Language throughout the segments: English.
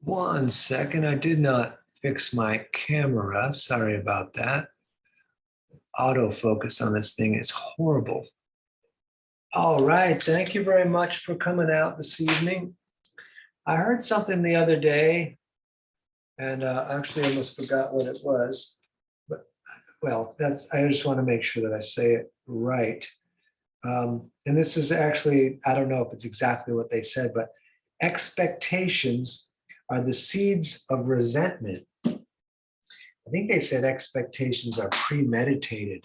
One second, I did not fix my camera. Sorry about that. Autofocus on this thing is horrible. All right, thank you very much for coming out this evening. I heard something the other day, and actually I almost forgot what it was. But well, I just want to make sure that I say it right. And this is actually, I don't know if it's exactly what they said, but expectations are the seeds of resentment. I think they said expectations are premeditated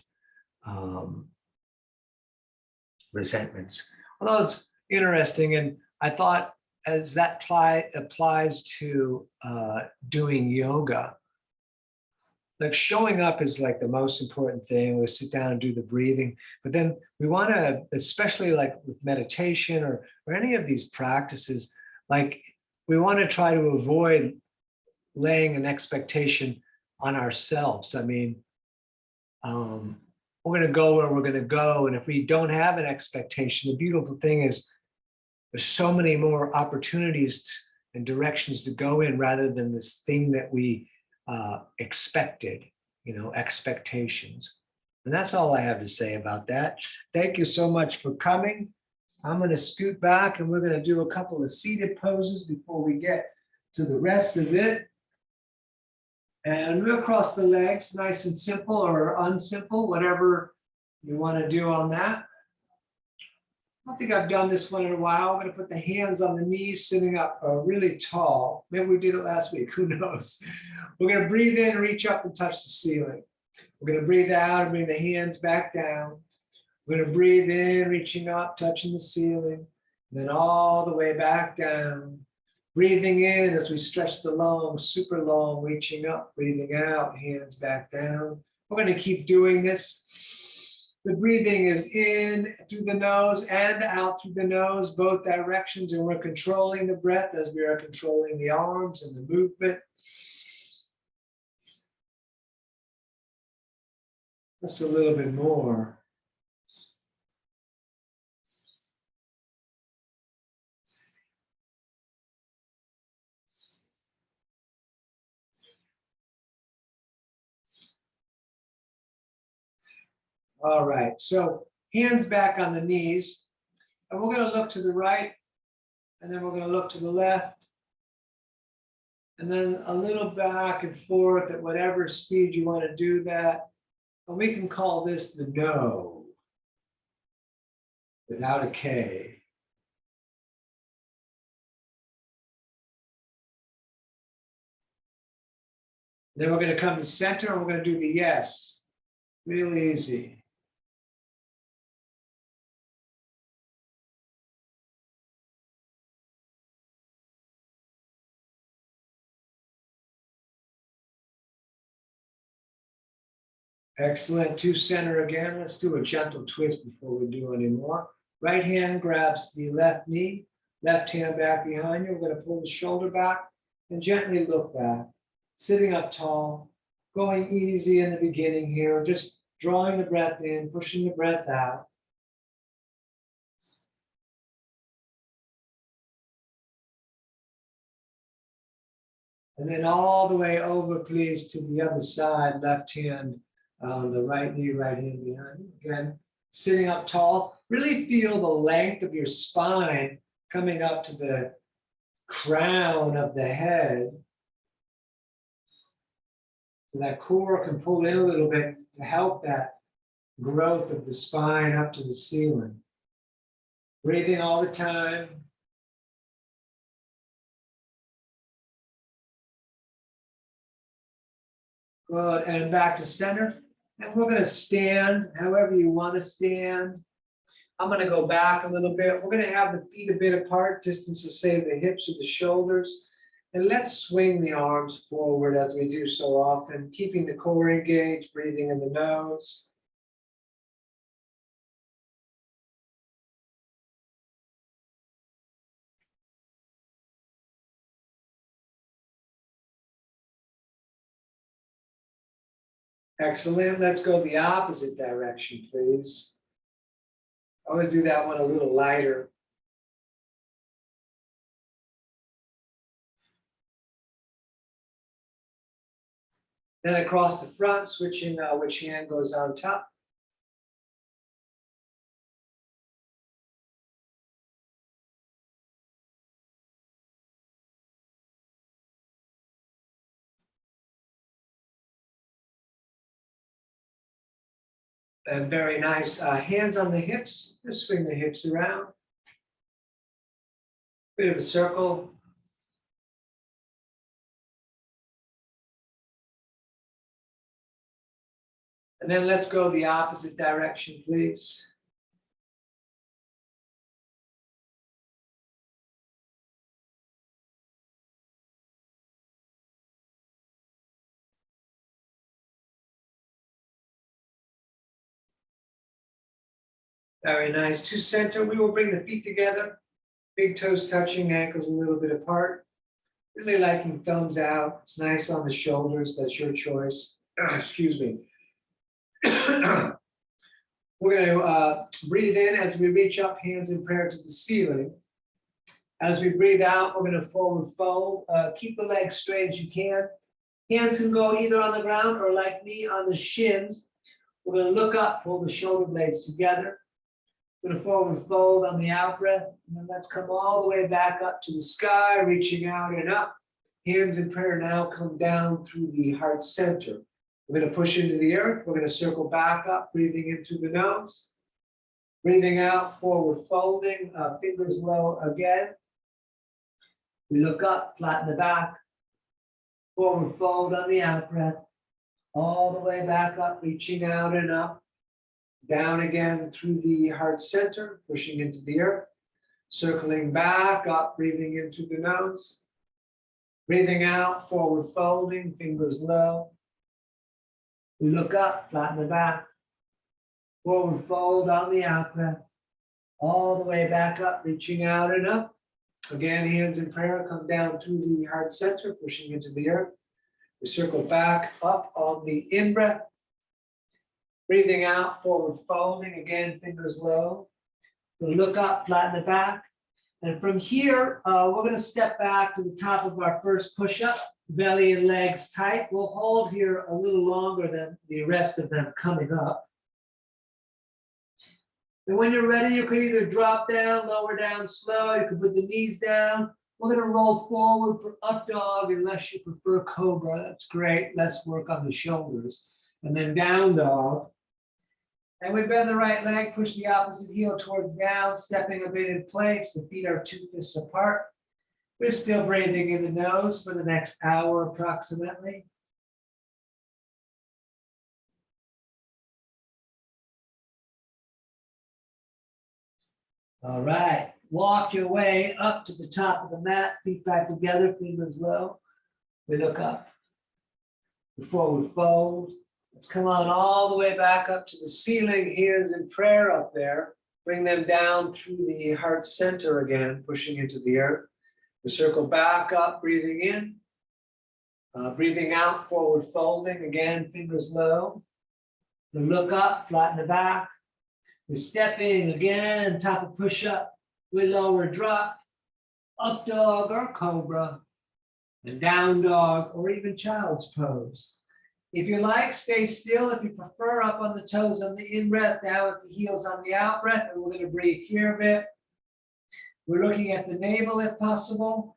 resentments. Well, that was interesting. And I thought as that applies to doing yoga, like showing up is like the most important thing. We sit down and do the breathing, but then we want to, especially like with meditation or any of these practices, like we want to try to avoid laying an expectation on ourselves. I mean, we're going to go where we're going to go. And if we don't have an expectation, the beautiful thing is there's so many more opportunities and directions to go in rather than this thing that we expected, expectations. And that's all I have to say about that. Thank you so much for coming. I'm going to scoot back and we're going to do a couple of seated poses before we get to the rest of it. And we'll cross the legs, nice and simple or unsimple, whatever you want to do on that. I don't think I've done this one in a while. I'm going to put the hands on the knees, sitting up really tall. Maybe we did it last week, who knows? We're going to breathe in, reach up and touch the ceiling. We're going to breathe out and bring the hands back down. We're going to breathe in, reaching up, touching the ceiling, and then all the way back down. Breathing in as we stretch the lungs, super long, reaching up, breathing out, hands back down. We're going to keep doing this. The breathing is in through the nose and out through the nose, both directions, and we're controlling the breath as we are controlling the arms and the movement. Just a little bit more. All right, so hands back on the knees, and we're going to look to the right, and then we're going to look to the left, and then a little back and forth at whatever speed you want to do that. And we can call this the no, without a K. Then we're going to come to center, and we're going to do the yes, real easy. Excellent. To center again. Let's do a gentle twist before we do any more. Right hand grabs the left knee, left hand back behind you. We're going to pull the shoulder back and gently look back. Sitting up tall, going easy in the beginning here, just drawing the breath in, pushing the breath out. And then all the way over, please, to the other side, left hand on the right knee, right hand behind you. Again, sitting up tall. Really feel the length of your spine coming up to the crown of the head. So that core can pull in a little bit to help that growth of the spine up to the ceiling. Breathing all the time. Good, and back to center. And we're going to stand however you want to stand. I'm going to go back a little bit. We're going to have the feet a bit apart, distance to say the hips or the shoulders. And let's swing the arms forward as we do so often, keeping the core engaged, breathing in the nose. Excellent. Let's go the opposite direction, please. Always do that one a little lighter. Then across the front, switching which hand goes on top. And very nice. Hands on the hips. Just swing the hips around. Bit of a circle. And then let's go the opposite direction, please. Very nice. To center, we will bring the feet together. Big toes touching, ankles a little bit apart. Really liking thumbs out. It's nice on the shoulders, but it's your choice. Excuse me. We're going to breathe in as we reach up, hands in prayer to the ceiling. As we breathe out, we're going to forward fold. Keep the legs straight as you can. Hands can go either on the ground or like me on the shins. We're going to look up, pull the shoulder blades together. We're going to forward fold on the out breath. And then let's come all the way back up to the sky, reaching out and up. Hands in prayer now come down through the heart center. We're going to push into the earth. We're going to circle back up, breathing in through the nose. Breathing out, forward folding, fingers low again. We look up, flatten the back. Forward fold on the out breath. All the way back up, reaching out and up. Down again through the heart center, pushing into the earth. Circling back up, breathing in through the nose. Breathing out, forward folding, fingers low. We look up, flatten the back. Forward fold on the out breath. All the way back up, reaching out and up. Again, hands in prayer, come down through the heart center, pushing into the earth. We circle back up on the in breath. Breathing out, forward folding, again, fingers low. We look up, flatten the back. And from here, we're going to step back to the top of our first push-up, belly and legs tight. We'll hold here a little longer than the rest of them coming up. And when you're ready, you can either drop down, lower down slow. You can put the knees down. We're going to roll forward for up dog unless you prefer cobra. That's great. Let's work on the shoulders. And then down dog. And we bend the right leg, push the opposite heel towards down, stepping a bit in place. The feet are 2 fists apart. We're still breathing in the nose for the next hour approximately. All right, walk your way up to the top of the mat, feet back together, fingers low. We look up. We forward fold. Let's come on all the way back up to the ceiling, hands in prayer up there. Bring them down through the heart center again, pushing into the earth. We circle back up, breathing in. Breathing out, forward folding, again, fingers low. We look up, flatten the back. We step in again, top of push-up. We lower drop, up dog or cobra, and down dog or even child's pose. If you like, stay still. If you prefer, up on the toes on the in-breath, down at the heels on the out-breath, and we're going to breathe here a bit. We're looking at the navel if possible.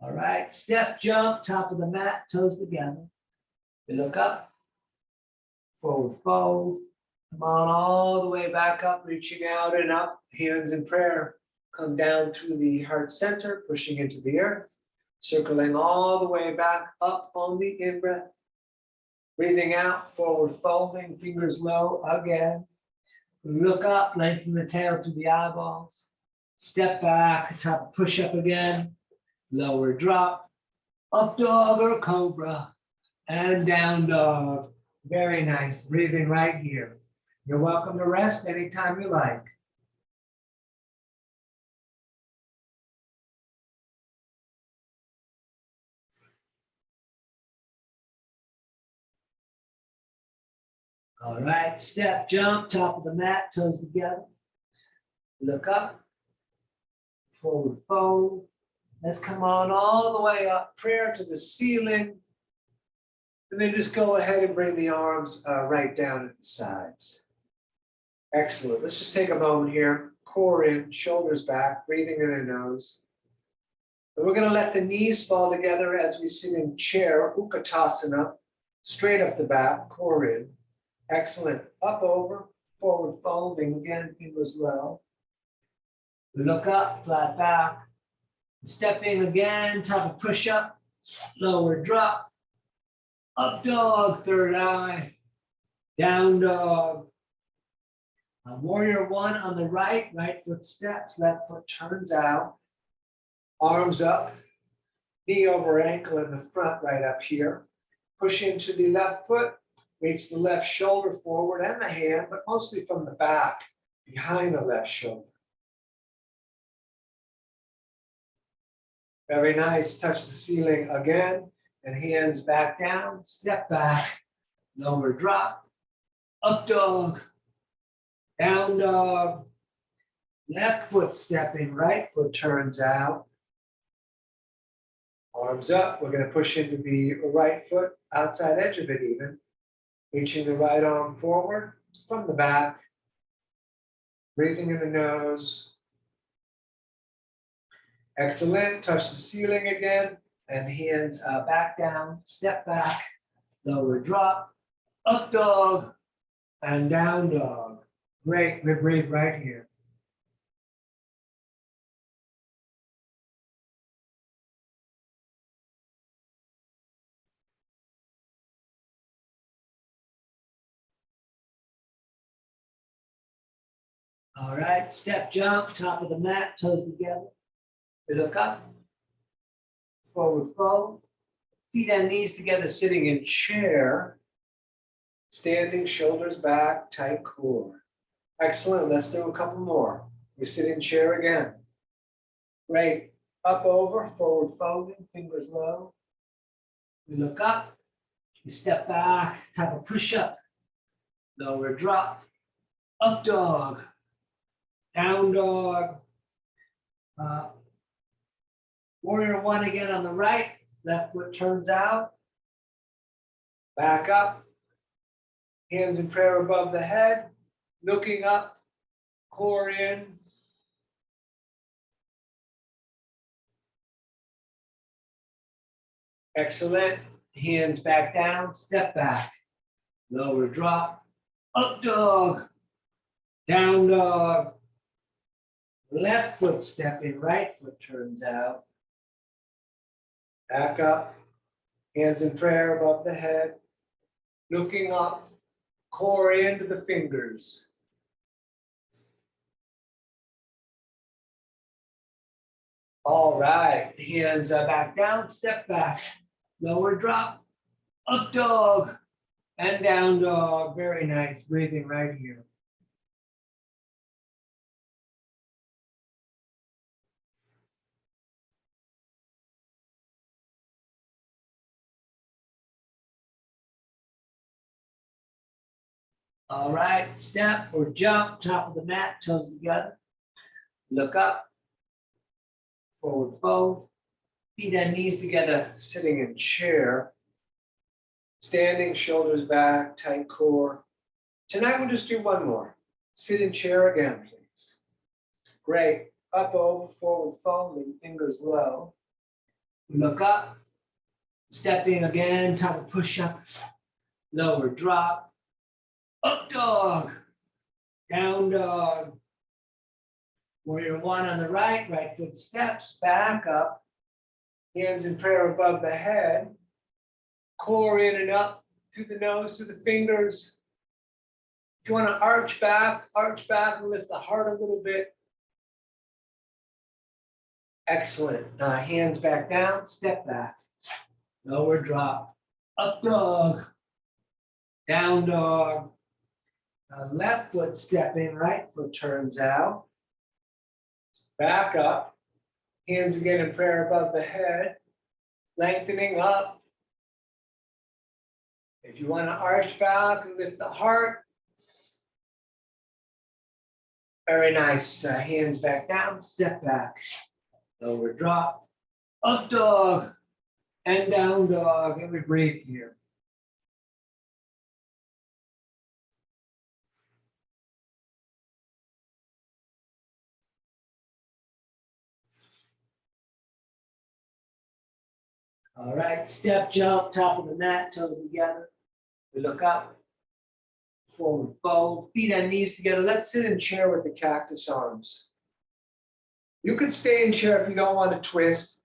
All right, step, jump, top of the mat, toes together. We look up, forward fold. Come on all the way back up, reaching out and up, hands in prayer. Come down through the heart center, pushing into the earth, circling all the way back up on the in-breath. Breathing out, forward folding, fingers low again. Look up, lengthen the tail through the eyeballs. Step back, top push up again. Lower drop, up dog or cobra, and down dog. Very nice, breathing right here. You're welcome to rest anytime you like. All right, step, jump, top of the mat, toes together. Look up, forward fold. Let's come on all the way up, prayer to the ceiling. And then just go ahead and bring the arms right down at the sides. Excellent. Let's just take a moment here. Core in, shoulders back, breathing in the nose. And we're going to let the knees fall together as we sit in chair, Utkatasana, straight up the back, core in. Excellent. Up over, forward folding, again, fingers low. Look up, flat back. Stepping again, top of push up, lower drop. Up dog, third eye. Down dog. Warrior one on the right, right foot steps, left foot turns out. Arms up, knee over ankle in the front, right up here. Push into the left foot, reach the left shoulder forward and the hand, but mostly from the back, behind the left shoulder. Very nice. Touch the ceiling again and hands back down. Step back, lower drop, up dog, down dog. Left foot stepping, right foot turns out. Arms up. We're going to push into the right foot, outside edge of it even. Reaching the right arm forward from the back. Breathing in the nose. Excellent. Touch the ceiling again and hands back down, step back, lower drop, up dog, and down dog. Great. We breathe right here. All right. Step jump, top of the mat, toes together. We look up, forward fold, feet and knees together, sitting in chair, standing, shoulders back, tight core. Excellent. Let's do a couple more. We sit in chair again. Great. Up over, forward folding, fingers low. We look up, we step back, type of push up, lower drop, up dog, down dog. Warrior one again on the right, left foot turns out. Back up, hands in prayer above the head, looking up, core in. Excellent. Hands back down, step back, lower drop, up dog, down dog. Left foot stepping, right foot turns out. Back up, hands in prayer above the head, looking up, core into the fingers. All right, hands back down, step back, lower drop, up dog, and down dog. Very nice, breathing right here. All right, step or jump, top of the mat, toes together. Look up, forward fold, feet and knees together, sitting in chair. Standing, shoulders back, tight core. Tonight we'll just do one more. Sit in chair again, please. Great. Up, over, forward folding, fingers low. Look up, stepping again, top of push up, lower drop. Up dog, down dog. Warrior one on the right, right foot steps, back up. Hands in prayer above the head. Core in and up, to the nose, to the fingers. If you want to arch back and lift the heart a little bit. Excellent. Hands back down, step back. Lower drop. Up dog, down dog. Left foot stepping, right foot turns out. Back up. Hands again in prayer above the head. Lengthening up. If you want to arch back and lift the heart. Very nice. Hands back down, step back. Lower drop, up dog, and down dog. And we breathe here. All right, step jump, top of the mat, toes together. We look up, forward fold, feet and knees together. Let's sit in chair with the cactus arms. You could stay in chair if you don't want to twist,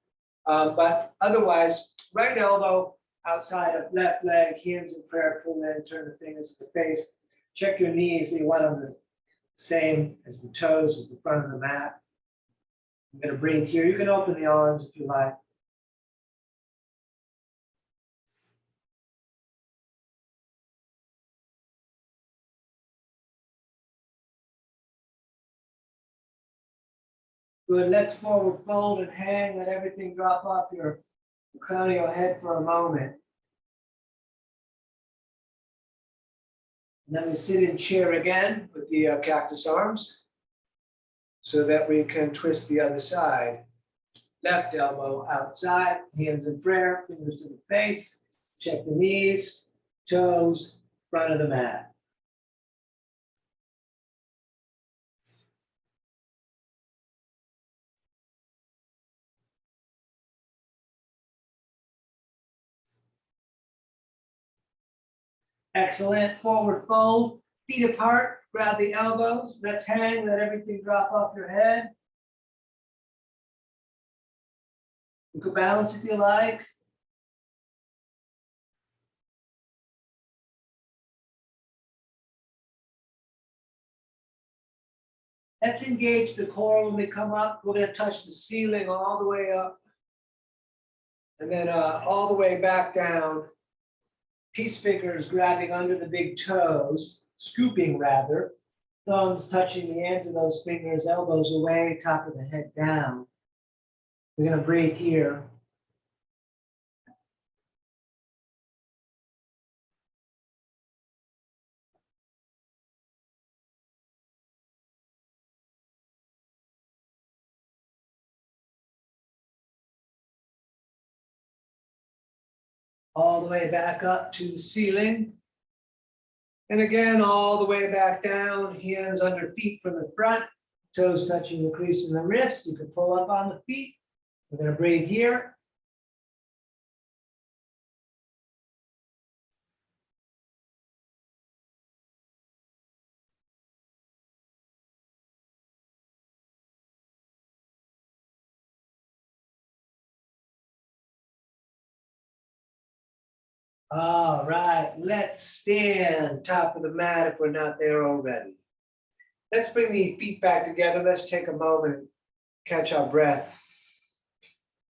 but otherwise, right elbow outside of left leg, hands in prayer, pull in, turn the fingers to the face. Check your knees, you want them the same as the toes, as the front of the mat. I'm going to breathe here. You can open the arms if you like. Good, let's forward fold and hang, let everything drop off the crown of your head for a moment. And then we sit in chair again with the cactus arms so that we can twist the other side. Left elbow outside, hands in prayer, fingers to the face. Check the knees, toes, front of the mat. Excellent, forward fold, feet apart, grab the elbows, let's hang, let everything drop off your head. You can balance if you like. Let's engage the core when we come up. We're going to touch the ceiling all the way up. And then all the way back down. Peace fingers grabbing under the big toes, scooping rather. Thumbs touching the ends of those fingers, elbows away, top of the head down. We're going to breathe here. All the way back up to the ceiling. And again, all the way back down, hands under feet from the front, toes touching the crease in the wrist. You can pull up on the feet. We're going to breathe here. All right, let's stand top of the mat if we're not there already. Let's bring the feet back together. Let's take a moment and catch our breath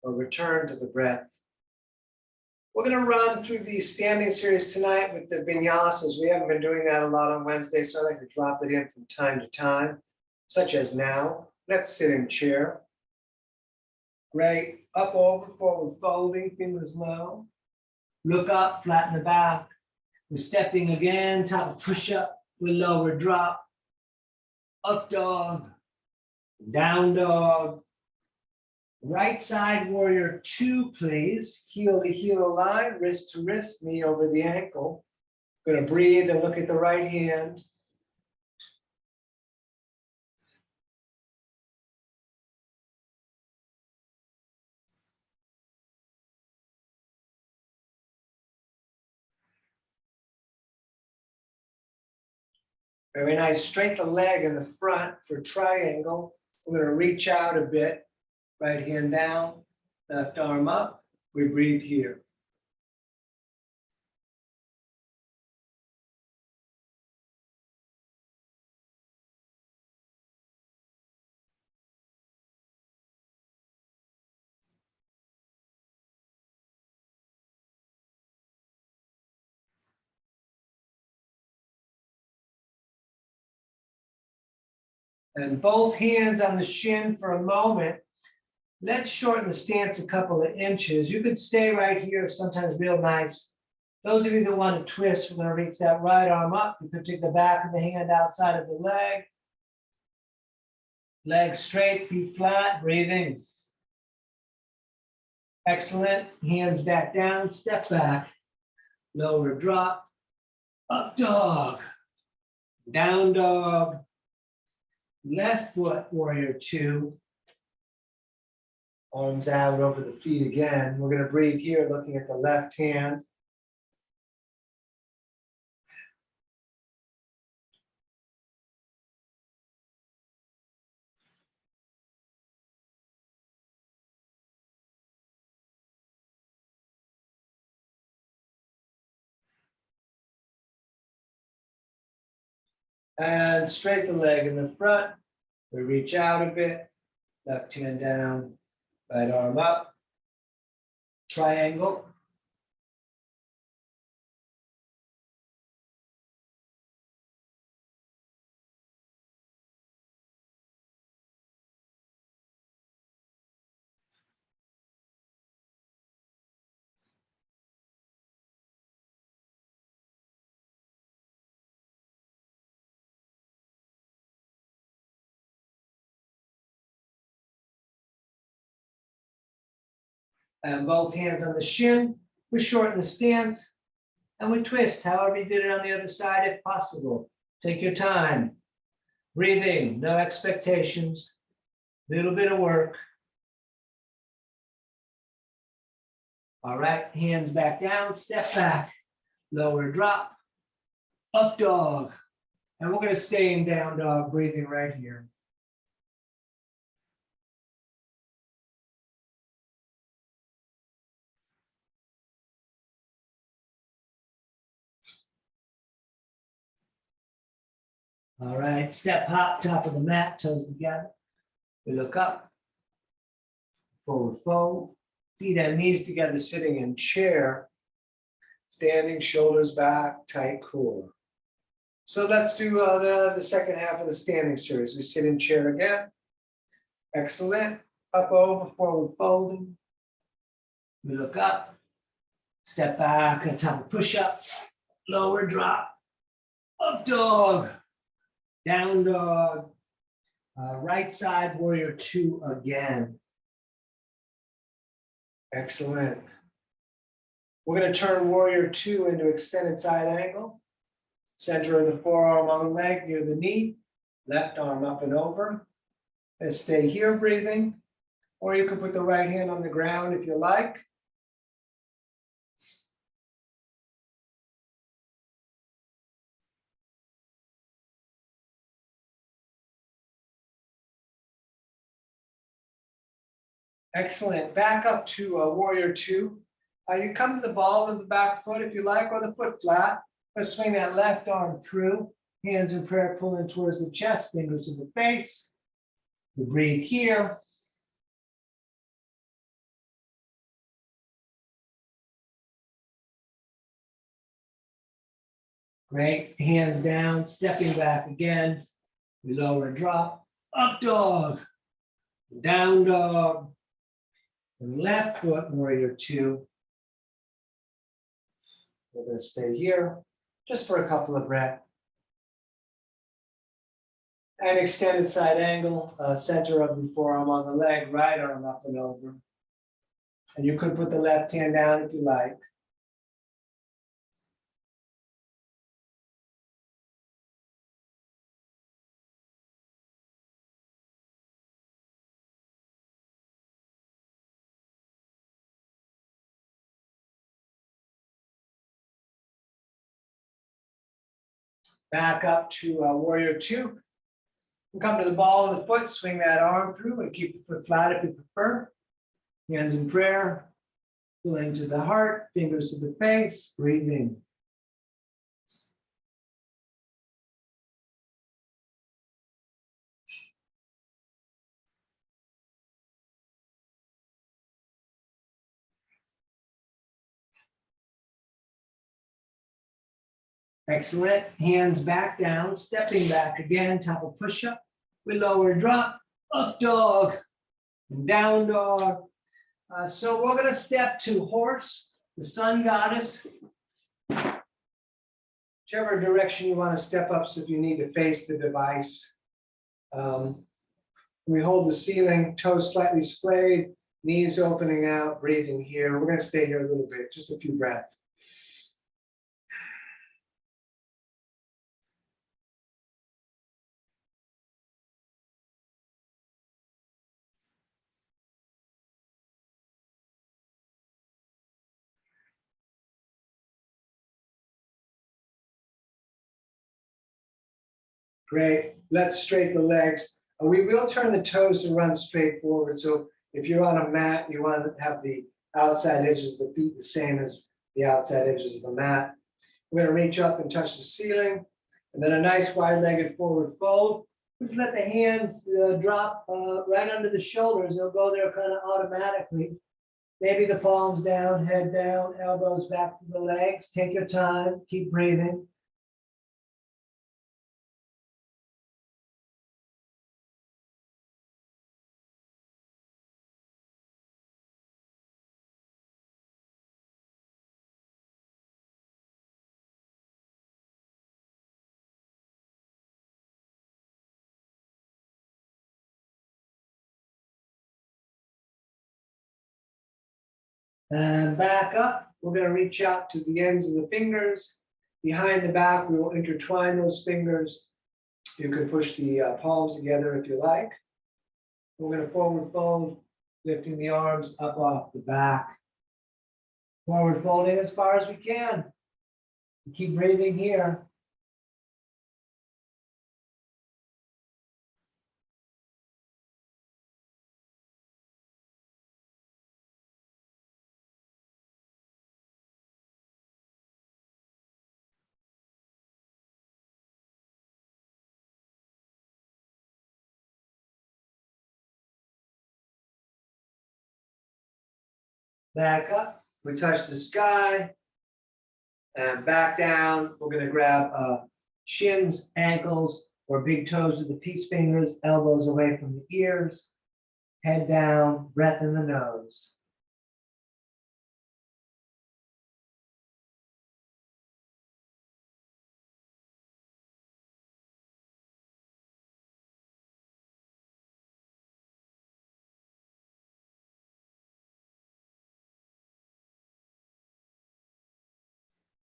or return to the breath. We're going to run through the standing series tonight with the vinyasas. We haven't been doing that a lot on Wednesday, so I like to drop it in from time to time, such as now. Let's sit in chair. Great. Up, over, forward, folding, fingers low. Look up, flatten the back. We're stepping again, top push up, with lower drop. Up dog, down dog. Right side warrior 2, please. Heel to heel line, wrist to wrist, knee over the ankle. Going to breathe and look at the right hand. Very nice. Straighten the leg in the front for triangle. We're going to reach out a bit. Right hand down, left arm up. We breathe here. And both hands on the shin for a moment. Let's shorten the stance a couple of inches. You could stay right here, sometimes real nice. Those of you that want to twist, we're going to reach that right arm up. You could take the back of the hand outside of the leg. Legs straight, feet flat, breathing. Excellent. Hands back down, step back, lower drop, up dog, down dog, left foot warrior two. Arms out over the feet again. We're going to breathe here, looking at the left hand. And straight the leg in the front. We reach out a bit, left hand down, right arm up, triangle. And both hands on the shin. We shorten the stance and we twist however you did it on the other side if possible. Take your time. Breathing, no expectations. Little bit of work. All right, hands back down, step back, lower drop, up dog. And we're going to stay in down dog, breathing right here. All right, step hop, top of the mat, toes together. We look up, forward fold, feet and knees together, sitting in chair, standing, shoulders back, tight core. So let's do the second half of the standing series. We sit in chair again. Excellent. Up over, forward folding. We look up, step back, on top of push-up, lower drop, up dog, down dog, right side warrior two again. Excellent. We're going to turn warrior two into extended side angle. Center of the forearm on the leg near the knee, left arm up and over. And stay here breathing, or you can put the right hand on the ground if you like. Excellent. Back up to warrior two. You come to the ball of the back foot if you like, or the foot flat. Let's swing that left arm through. Hands in prayer pulling towards the chest, fingers to the face. We breathe here. Great. Hands down, stepping back again. We lower drop. Up dog. Down dog. And left foot warrior two. We're going to stay here just for a couple of breaths. And extended side angle, center of the forearm on the leg, right arm up and over. And you could put the left hand down if you like. Back up to warrior two. We come to the ball of the foot, swing that arm through and keep the foot flat if you prefer. Hands in prayer, pulling to the heart, fingers to the face, breathing. Excellent. Hands back down, stepping back again, top of push-up. We lower drop, up dog, and down dog. So we're going to step to horse, the sun goddess. Whichever direction you want to step up, so if you need to face the device. We hold the ceiling, toes slightly splayed, Knees opening out, breathing here. We're going to stay here a little bit, just a few breaths. Great. Let's straighten the legs. We will turn the toes to run straight forward. So if you're on a mat, you want to have the outside edges of the feet the same as the outside edges of the mat. We're going to reach up and touch the ceiling. And then a nice wide-legged forward fold. Just let the hands drop right under the shoulders. They'll go there kind of automatically. Maybe the palms down, head down, elbows back to the legs. Take your time. Keep breathing. And back up. We're going to reach out to the ends of the fingers. Behind the back, we will intertwine those fingers. You can push the palms together if you like. We're going to forward fold, lifting the arms up off the back. Forward folding as far as we can. Keep breathing here. Back up, we touch the sky, and back down. We're going to grab shins, ankles, or big toes with the peace fingers, elbows away from the ears, head down, breath in the nose.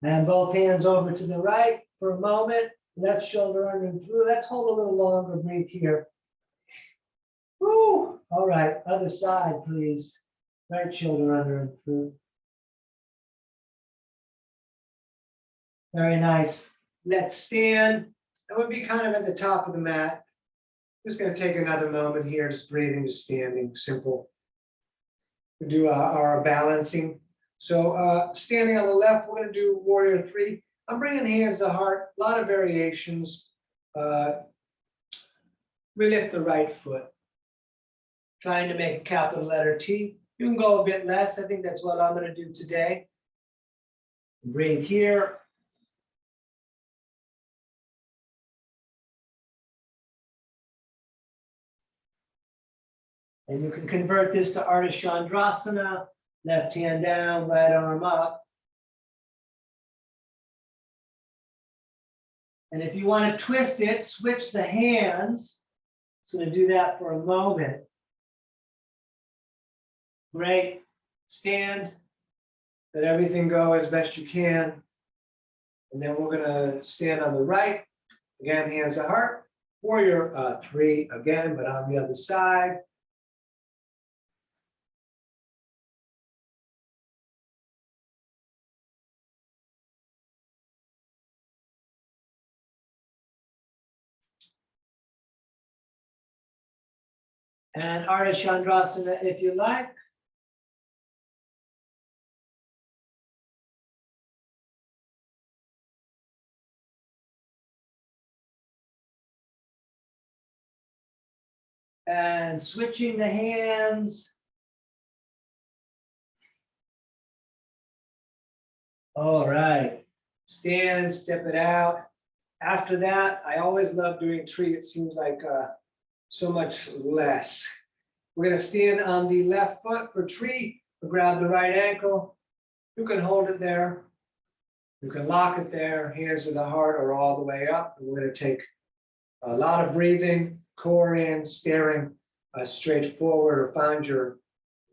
And both hands over to the right for a moment. Left shoulder under and through. Let's hold a little longer. Breathe here. Woo. All right. Other side, please. Right shoulder under and through. Very nice. Let's stand. And we'll be kind of at the top of the mat. Just going to take another moment here, just breathing, just standing, simple. We'll do our balancing. So standing on the left, we're going to do warrior three. I'm bringing hands to heart, a lot of variations. We lift the right foot, trying to make a capital letter T. You can go a bit less. I think that's what I'm going to do today. Breathe here. And you can convert this to Ardha Chandrasana. Left hand down, right arm up. And if you want to twist it, switch the hands. So to do that for a moment. Great. Stand. Let everything go as best you can. And then we're going to stand on the right. Again, hands to heart. Warrior three again, but on the other side. And Ardha Chandrasana, if you like. And switching the hands. All right. Stand, step it out. After that, I always love doing tree. It seems like so much less. We're going to stand on the left foot for tree. We'll grab the right ankle. You can hold it there. You can lock it there. Hands to the heart or all the way up. And we're going to take a lot of breathing, core in, staring straight forward, or find your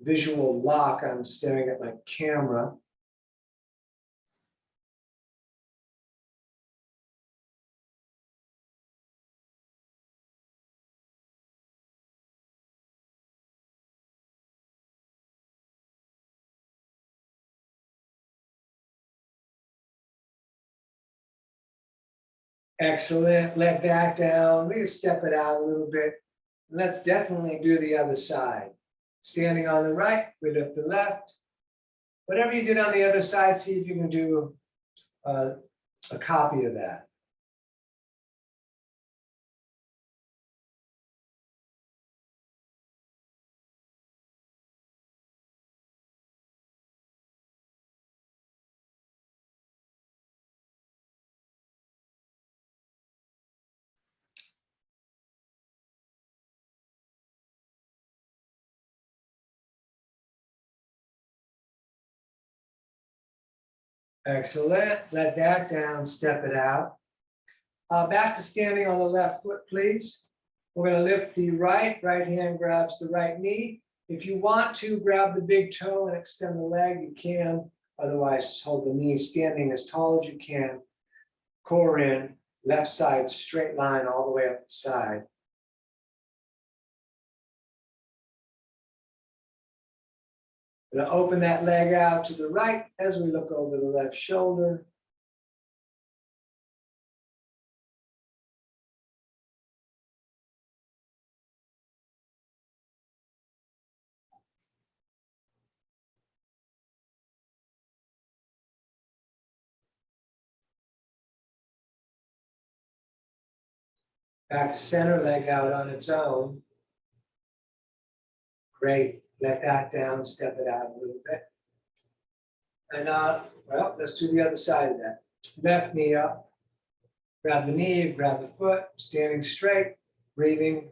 visual lock. I'm staring at my camera. Excellent. Let back down. We can step it out a little bit. Let's definitely do the other side. Standing on the right, we lift the left. Whatever you did on the other side, see if you can do a copy of that. Excellent. Let that down, step it out. Back to standing on the left foot, please. We're going to lift the right hand grabs the right knee. If you want to grab the big toe and extend the leg, you can. Otherwise, just hold the knee standing as tall as you can. Core in, left side, straight line all the way up the side. We're going to open that leg out to the right as we look over the left shoulder. Back to center, leg out on its own. Great. Let that down, step it out a little bit. And well, let's do the other side of that. Left knee up. Grab the knee, grab the foot, standing straight, breathing.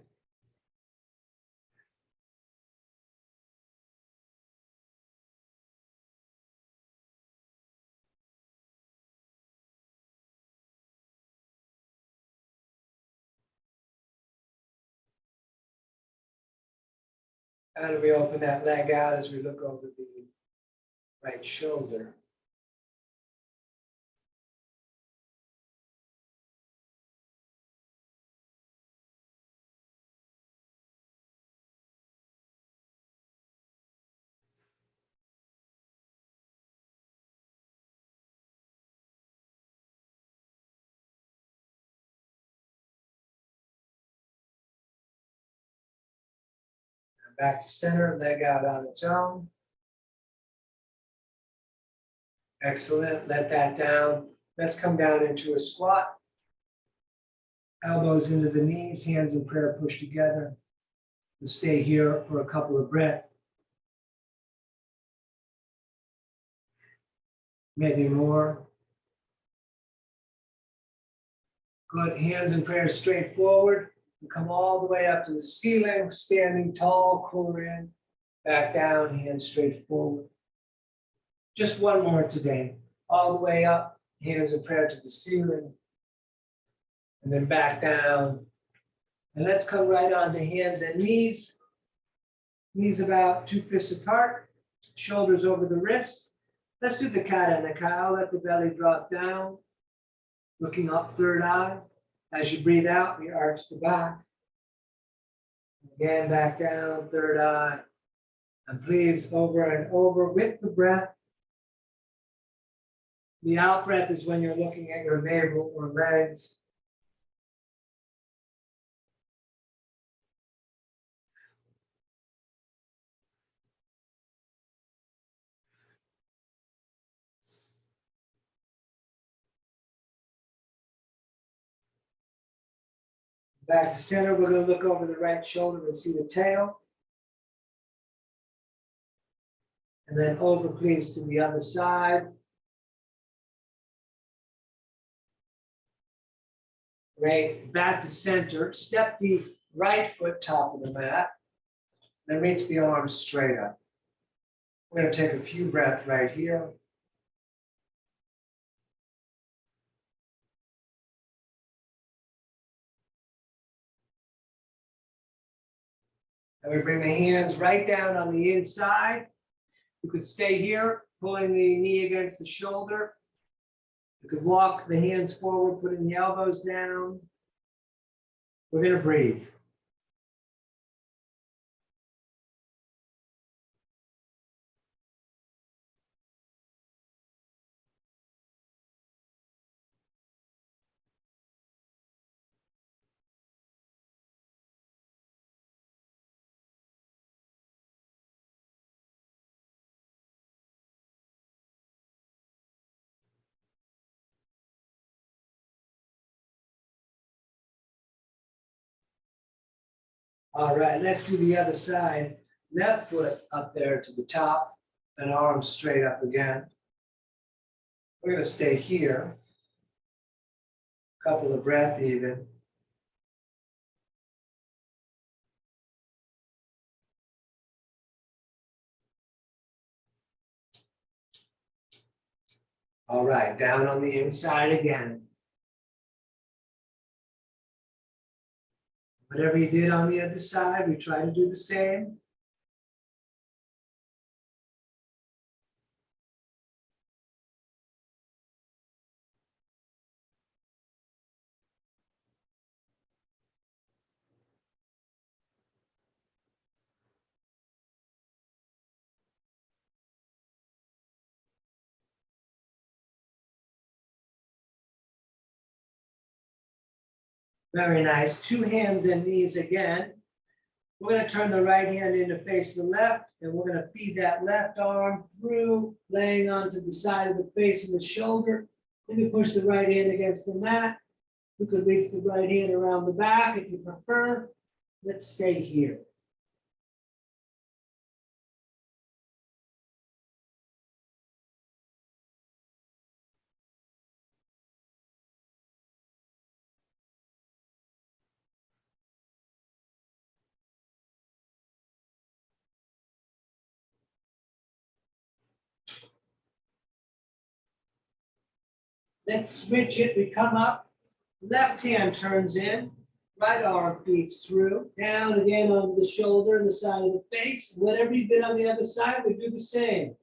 And we open that leg out as we look over the right shoulder. And back to center, leg out on its own. Excellent. Let that down. Let's come down into a squat. Elbows into the knees, hands in prayer pushed together. We'll stay here for a couple of breaths. Maybe more. Good. Hands in prayer straight forward. We come all the way up to the ceiling, standing tall, core in. Back down, hands straight forward. Just one more today. All the way up, hands in prayer to the ceiling. And then back down. And let's come right on to hands and knees. Knees about 2 fists apart. Shoulders over the wrists. Let's do the cat and the cow. Let the belly drop down. Looking up, third eye. As you breathe out, we arch the back. Again, back down, third eye. And please, over and over with the breath. The out breath is when you're looking at your navel or legs. Back to center, we're going to look over the right shoulder and see the tail. And then over, please, to the other side. Great. Back to center. Step the right foot top of the mat. Then reach the arms straight up. We're going to take a few breaths right here. And we bring the hands right down on the inside. You could stay here, pulling the knee against the shoulder. You could walk the hands forward, putting the elbows down. We're going to breathe. All right, let's do the other side. Left foot up there to the top and arms straight up again. We're going to stay here. Couple of breaths even. All right, down on the inside again. Whatever you did on the other side, we try to do the same. Very nice. Two hands and knees again. We're going to turn the right hand in to face the left, and we're going to feed that left arm through, laying onto the side of the face and the shoulder. Then you push the right hand against the mat. You could reach the right hand around the back if you prefer. Let's stay here. Let's switch it. We come up. Left hand turns in. Right arm feeds through. Down again onto the shoulder and the side of the face. Whatever you did on the other side, we do the same.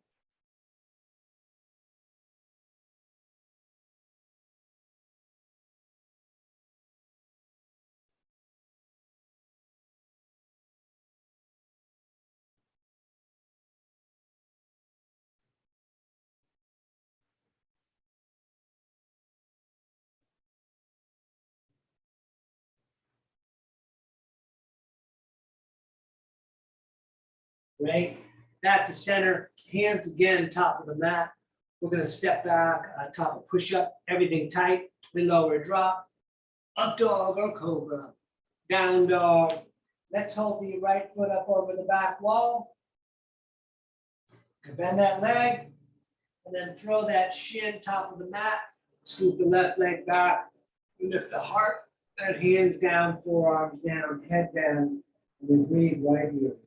Right? Back to center, hands again, top of the mat. We're going to step back, top of push-up, everything tight. We lower drop, up dog or cobra, down dog. Let's hold the right foot up over the back wall. Bend that leg, and then throw that shin top of the mat. Scoop the left leg back. You lift the heart, and hands down, forearms down, head down. And we breathe right here.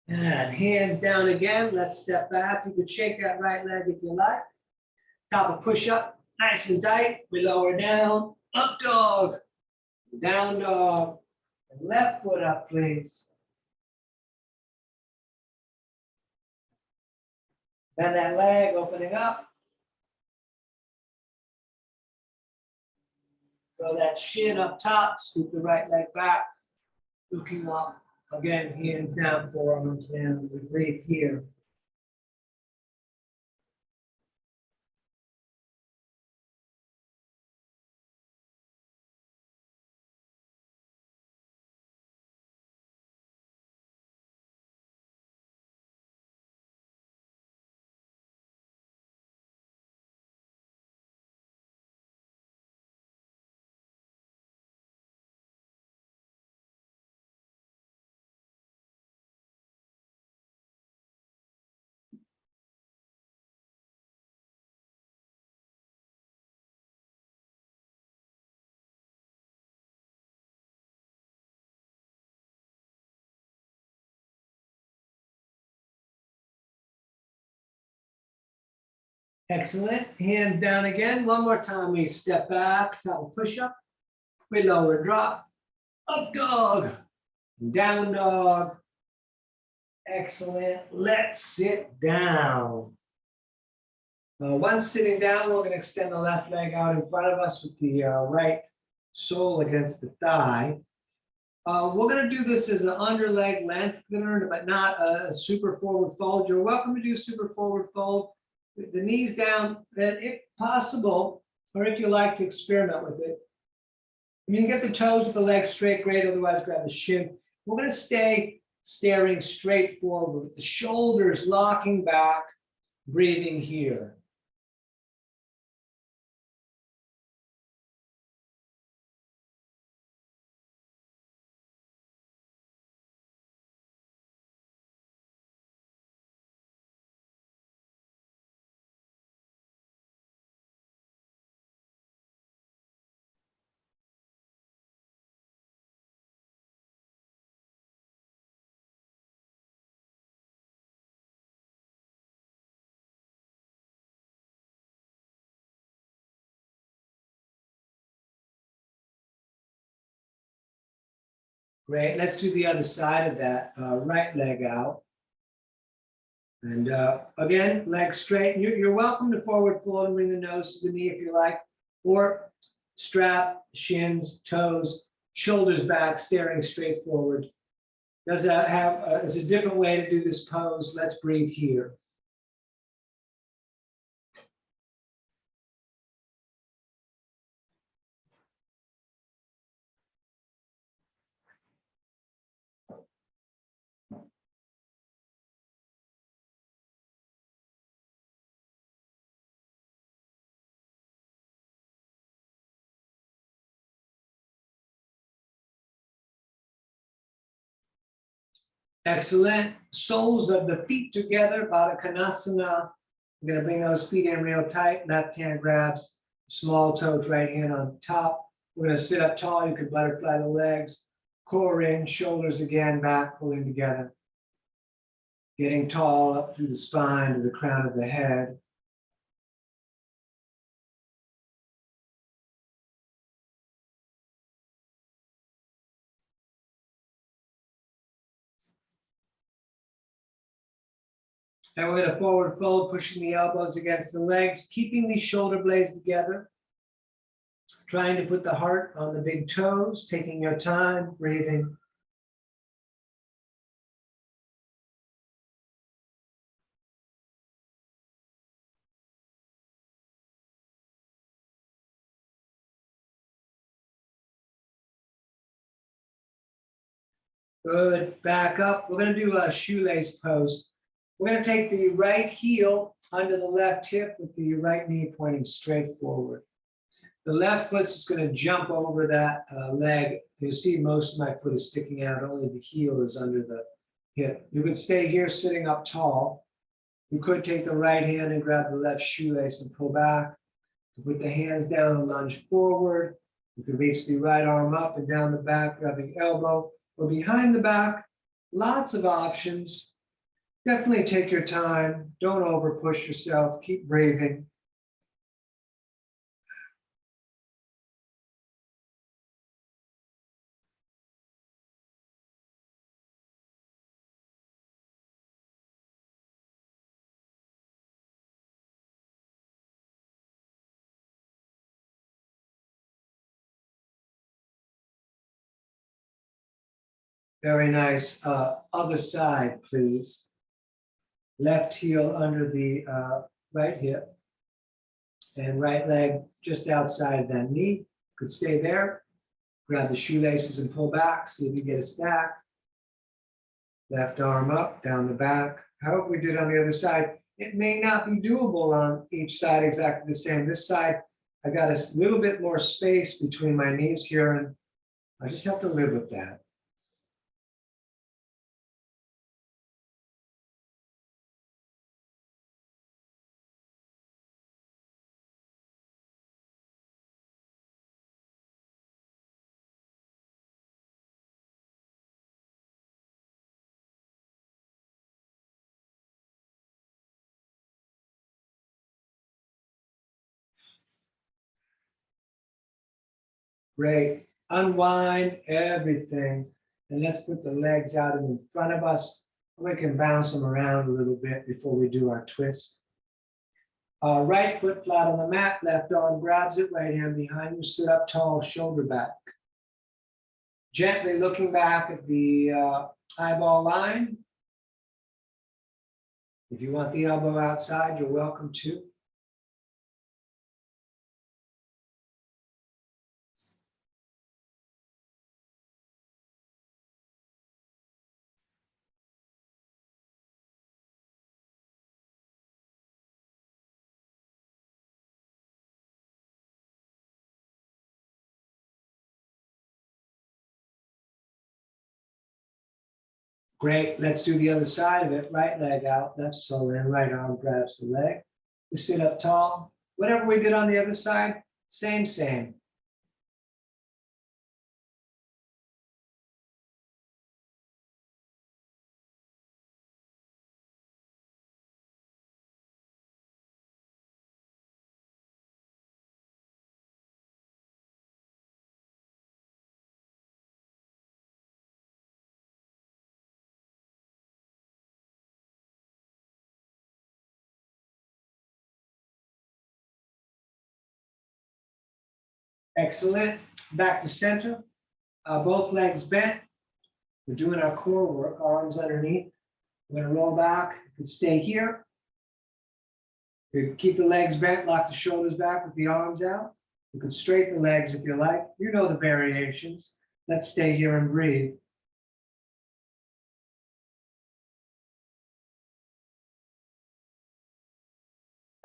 And hands down again. Let's step back. You can shake that right leg if you like. Top of push-up, nice and tight. We lower down, up dog, down dog, and left foot up, please. Bend that leg, opening up. Throw that shin up top, scoop the right leg back, looking up. Again, hands down, forearms down. We breathe here. Excellent. Hands down again. One more time. We step back, top push up. We lower drop. Up dog. Down dog. Excellent. Let's sit down. Once sitting down, we're going to extend the left leg out in front of us with the right sole against the thigh. We're going to do this as an underleg lengthener, but not a super forward fold. You're welcome to do super forward fold. The knees down, and if possible, or if you like to experiment with it, you can get the toes of the legs straight, great. Otherwise, grab the shin. We're going to stay staring straight forward with the shoulders locking back, breathing here. Great. Let's do the other side of that. Right leg out. And again, legs straight. You're welcome to forward fold and bring the nose to the knee if you like, or strap, shins, toes, shoulders back, staring straight forward. Does that have is a different way to do this pose? Let's breathe here. Excellent. Soles of the feet together, Baddha Konasana. We're going to bring those feet in real tight. Left hand grabs small toes, right hand on top. We're going to sit up tall. You could butterfly the legs. Core in, shoulders again, back, pulling together. Getting tall up through the spine to the crown of the head. And we're going to forward fold, pushing the elbows against the legs, keeping these shoulder blades together. Trying to put the heart on the big toes, taking your time, breathing. Good. Back up. We're going to do a shoelace pose. We're going to take the right heel under the left hip with the right knee pointing straight forward. The left foot's just going to jump over that leg. You'll see most of my foot is sticking out. Only the heel is under the hip. You can stay here sitting up tall. You could take the right hand and grab the left shoelace and pull back. Put the hands down and lunge forward. You can reach the right arm up and down the back, grabbing elbow or behind the back. Lots of options. Definitely take your time. Don't over push yourself. Keep breathing. Very nice. Other side, please. Left heel under the right hip and right leg just outside that knee. Could stay there. Grab the shoelaces and pull back. See if you get a stack. Left arm up, down the back. However we did on the other side. It may not be doable on each side exactly the same. This side, I got a little bit more space between my knees here, and I just have to live with that. Great. Unwind everything. And let's put the legs out in front of us. We can bounce them around a little bit before we do our twist. Right foot flat on the mat, left arm grabs it, right hand behind you, sit up tall, shoulder back. Gently looking back at the eyeball line. If you want the elbow outside, you're welcome to. Great, let's do the other side of it. Right leg out, left sole in, right arm grabs the leg. We sit up tall. Whatever we did on the other side, same. Excellent. Back to center. Both legs bent. We're doing our core work, arms underneath. We're going to roll back. You can stay here. You can keep the legs bent, lock the shoulders back with the arms out. You can straighten the legs if you like. You know the variations. Let's stay here and breathe.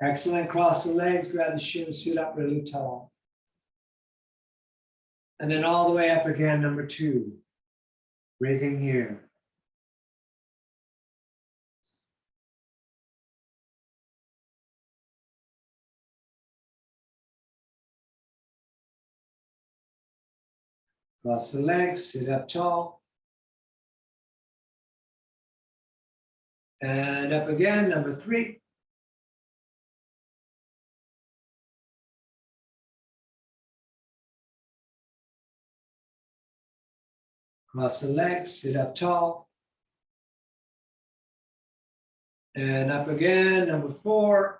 Excellent. Cross the legs, grab the shins, sit up really tall. And then all the way up again, number 2. Breathing here. Cross the legs, sit up tall. And up again, number 3. Cross the legs, sit up tall. And up again, number 4.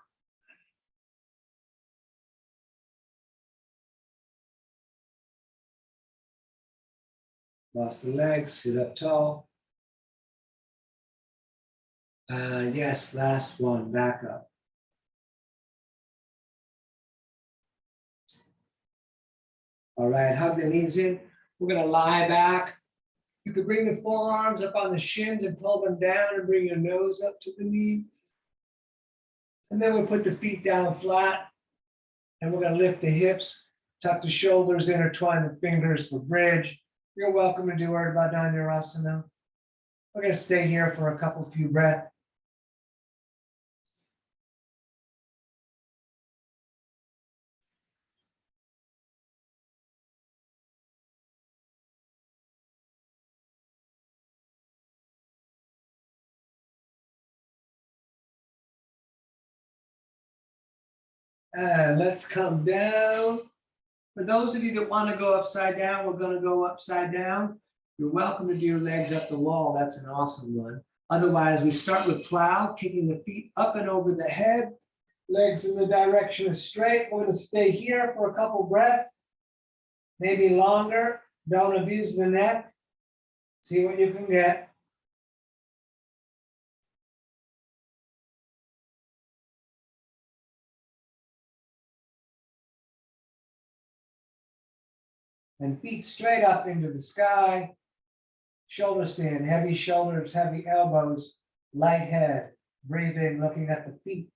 Cross the legs, sit up tall. And yes, last one, back up. All right, hug the knees in. We're going to lie back. You can bring the forearms up on the shins and pull them down and bring your nose up to the knee. And then we'll put the feet down flat. And we're going to lift the hips, tuck the shoulders, intertwine the fingers for bridge. You're welcome to do Urdhva Dhanurasana. We're going to stay here for a few breaths. And let's come down. For those of you that want to go upside down, we're going to go upside down. You're welcome to do your legs up the wall. That's an awesome one. Otherwise, we start with plow, kicking the feet up and over the head, legs in the direction of straight. We're going to stay here for a couple breaths, maybe longer. Don't abuse the neck. See what you can get. And feet straight up into the sky. Shoulder stand, heavy shoulders, heavy elbows, light head. Breathe in, looking at the feet.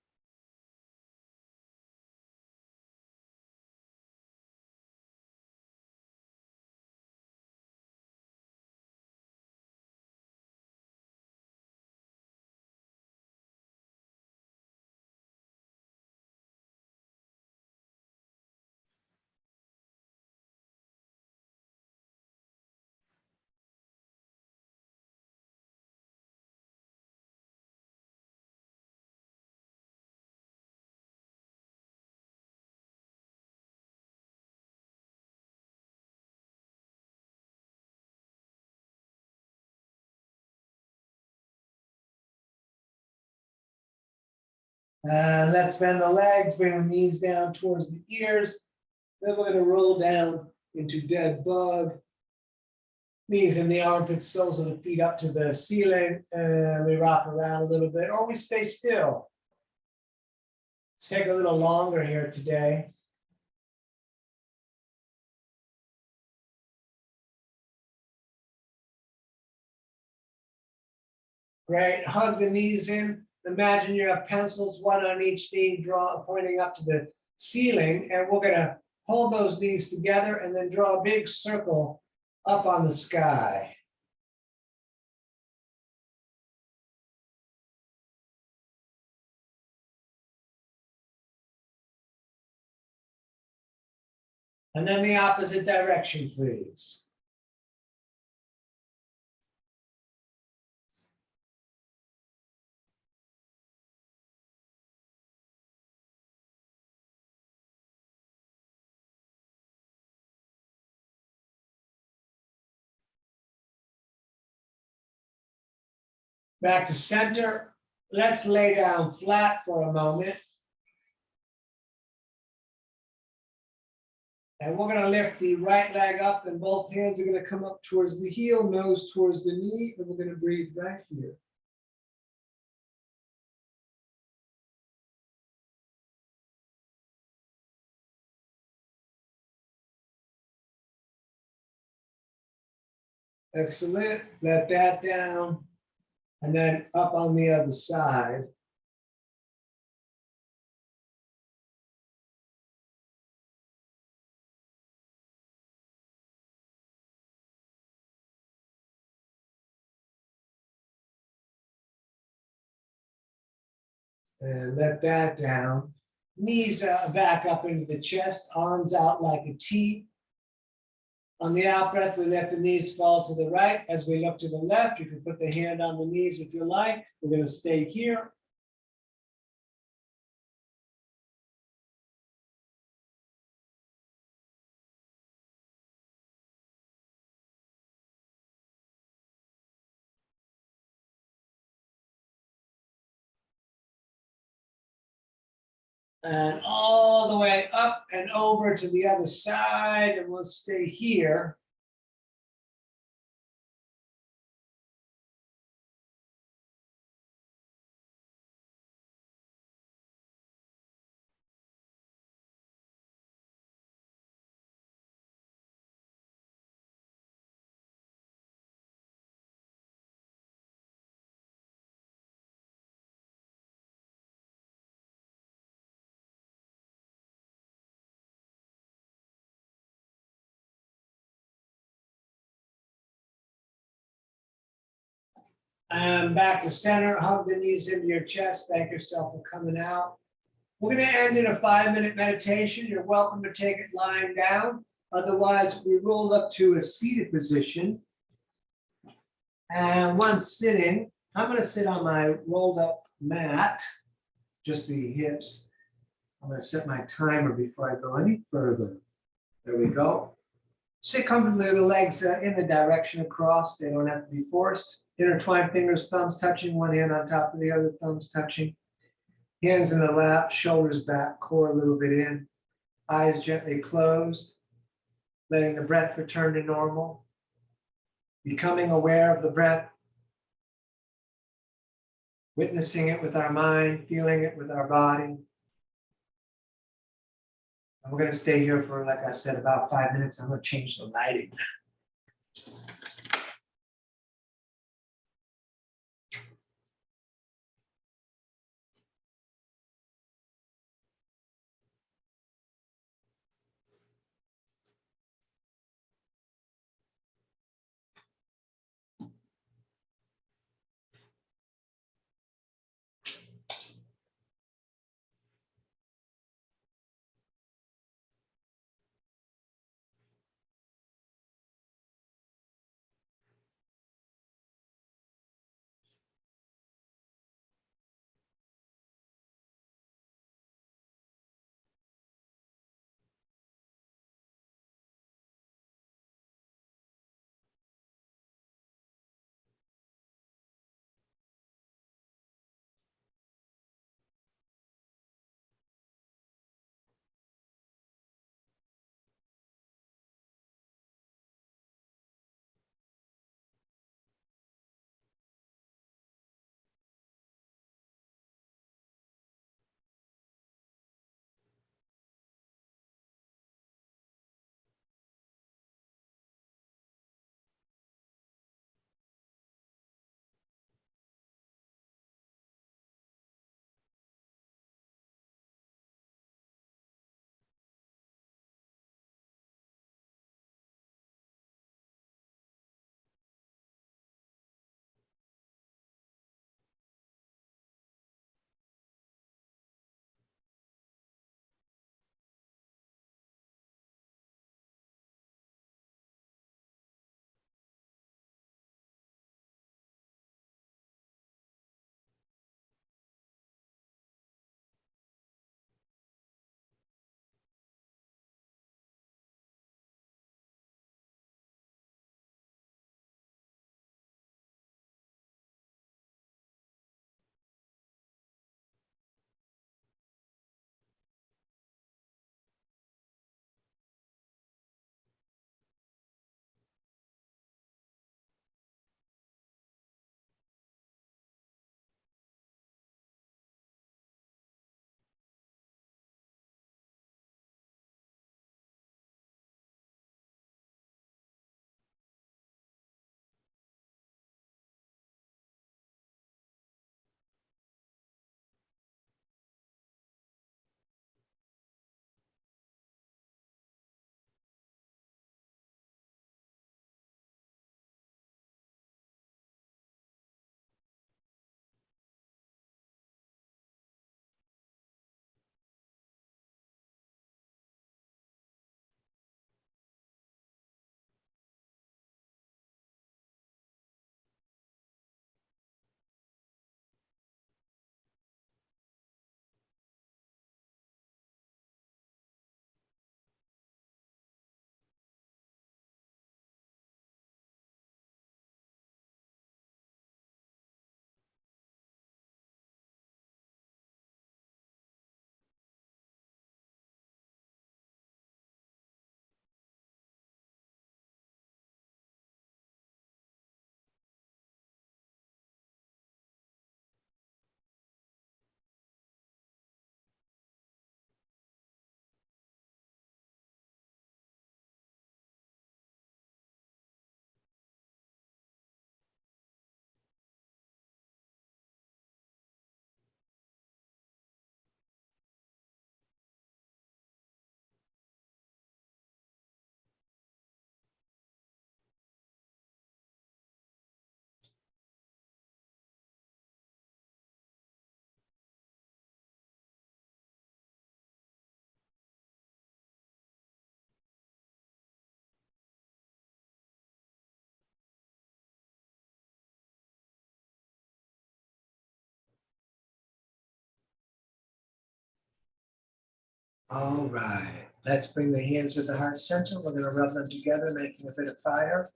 And let's bend the legs, bring the knees down towards the ears. Then we're going to roll down into dead bug. Knees in the armpits, soles of the feet up to the ceiling, and we rock around a little bit, or we stay still. Let's take a little longer here today. Great, hug the knees in. Imagine you have pencils, one on each knee, pointing up to the ceiling, and we're gonna hold those knees together and then draw a big circle up on the sky. And then the opposite direction, please. Back to center. Let's lay down flat for a moment. And we're going to lift the right leg up, and both hands are going to come up towards the heel, nose towards the knee, and we're going to breathe right here. Excellent. Let that down. And then up on the other side. And let that down. Knees back up into the chest, arms out like a T. On the out breath, we let the knees fall to the right. As we look to the left, you can put the hand on the knees if you like. We're going to stay here. And all the way up and over to the other side, and we'll stay here. And back to center, hug the knees into your chest. Thank yourself for coming out. We're going to end in a 5-minute meditation. You're welcome to take it lying down. Otherwise, we roll up to a seated position. And once sitting, I'm going to sit on my rolled up mat, just the hips. I'm going to set my timer before I go any further. There we go. Sit comfortably with the legs in the direction across. They don't have to be forced. Intertwine fingers, thumbs touching, one hand on top of the other, thumbs touching. Hands in the lap, shoulders back, core a little bit in. Eyes gently closed. Letting the breath return to normal. Becoming aware of the breath. Witnessing it with our mind, feeling it with our body. And we're going to stay here for, like I said, about 5 minutes. I'm going to change the lighting. All right, let's bring the hands to the heart center. We're going to rub them together, making a bit of fire.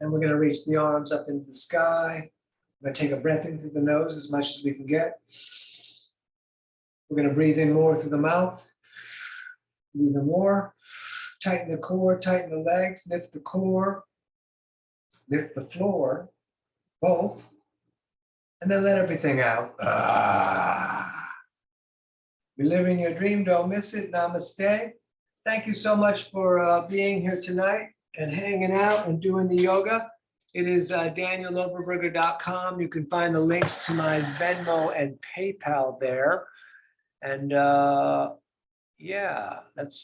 And we're going to reach the arms up into the sky. We're going to take a breath in through the nose as much as we can get. We're going to breathe in more through the mouth. Even more. Tighten the core, tighten the legs, lift the core, lift the floor, both. And then let everything out. You're living your dream, don't miss it. Namaste. Thank you so much for being here tonight and hanging out and doing the yoga. It is danieloverberger.com. You can find the links to my Venmo and PayPal there. And yeah, that's